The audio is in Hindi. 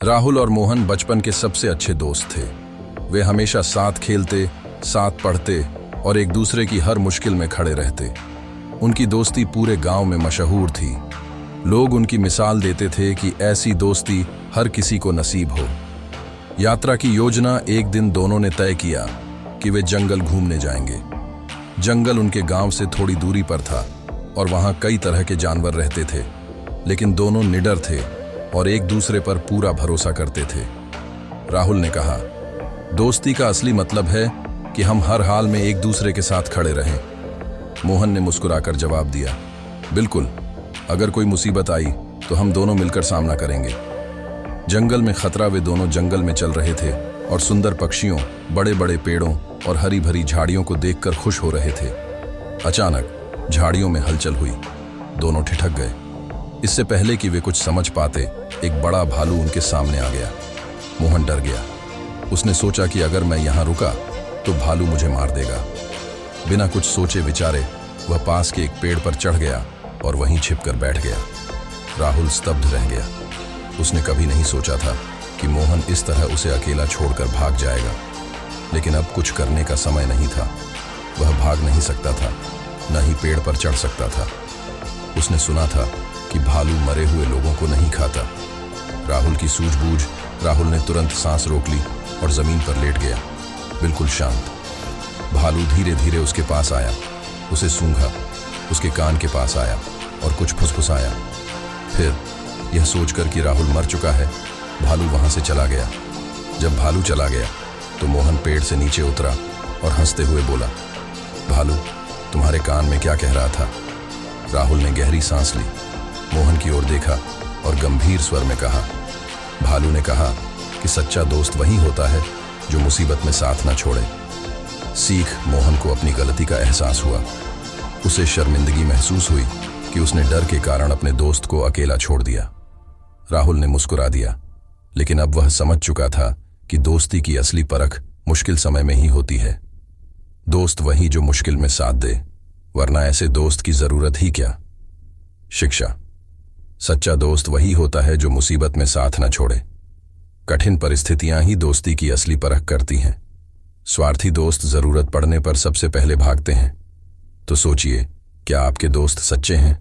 राहुल और मोहन बचपन के सबसे अच्छे दोस्त थे। वे हमेशा साथ खेलते, साथ पढ़ते और एक दूसरे की हर मुश्किल में खड़े रहते। उनकी दोस्ती पूरे गांव में मशहूर थी। लोग उनकी मिसाल देते थे कि ऐसी दोस्ती हर किसी को नसीब हो। यात्रा की योजना एक दिन दोनों ने तय किया कि वे जंगल घूमने जाएंगे। जंगल उनके गांव से थोड़ी दूरी पर था और वहां कई तरह के जानवर रहते थे, लेकिन दोनों निडर थे और एक दूसरे पर पूरा भरोसा करते थे। राहुल ने कहा, दोस्ती का असली मतलब है कि हम हर हाल में एक दूसरे के साथ खड़े रहें। मोहन ने मुस्कुराकर जवाब दिया, बिल्कुल, अगर कोई मुसीबत आई तो हम दोनों मिलकर सामना करेंगे। जंगल में खतरा वे दोनों जंगल में चल रहे थे और सुंदर पक्षियों, बड़े बड़े पेड़ों और हरी भरी झाड़ियों को देखकर खुश हो रहे थे। अचानक झाड़ियों में हलचल हुई। दोनों ठिठक गए। इससे पहले कि वे कुछ समझ पाते, एक बड़ा भालू उनके सामने आ गया। मोहन डर गया। उसने सोचा कि अगर मैं यहां रुका तो भालू मुझे मार देगा। बिना कुछ सोचे विचारे वह पास के एक पेड़ पर चढ़ गया और वहीं छिपकर बैठ गया। राहुल स्तब्ध रह गया। उसने कभी नहीं सोचा था कि मोहन इस तरह उसे अकेला छोड़कर भाग जाएगा, लेकिन अब कुछ करने का समय नहीं था। वह भाग नहीं सकता था, न ही पेड़ पर चढ़ सकता था। उसने सुना था कि भालू मरे हुए लोगों को नहीं खाता। राहुल की सूझबूझ, राहुल ने तुरंत सांस रोक ली और जमीन पर लेट गया, बिल्कुल शांत। भालू धीरे धीरे उसके पास आया, उसे सूंघा, उसके कान के पास आया और कुछ फुसफुसाया। फिर यह सोचकर कि राहुल मर चुका है, भालू वहां से चला गया। जब भालू चला गया तो मोहन पेड़ से नीचे उतरा और हंसते हुए बोला, भालू, तुम्हारे कान में क्या कह रहा था? राहुल ने गहरी सांस ली, मोहन की ओर देखा और गंभीर स्वर में कहा, भालू ने कहा कि सच्चा दोस्त वही होता है जो मुसीबत में साथ न छोड़े। सीख मोहन को अपनी गलती का एहसास हुआ। उसे शर्मिंदगी महसूस हुई कि उसने डर के कारण अपने दोस्त को अकेला छोड़ दिया। राहुल ने मुस्कुरा दिया, लेकिन अब वह समझ चुका था कि दोस्ती की असली परख मुश्किल समय में ही होती है। दोस्त वही जो मुश्किल में साथ दे, वरना ऐसे दोस्त की जरूरत ही क्या। शिक्षा, सच्चा दोस्त वही होता है जो मुसीबत में साथ न छोड़े। कठिन परिस्थितियां ही दोस्ती की असली परख करती हैं। स्वार्थी दोस्त जरूरत पड़ने पर सबसे पहले भागते हैं। तो सोचिए, क्या आपके दोस्त सच्चे हैं?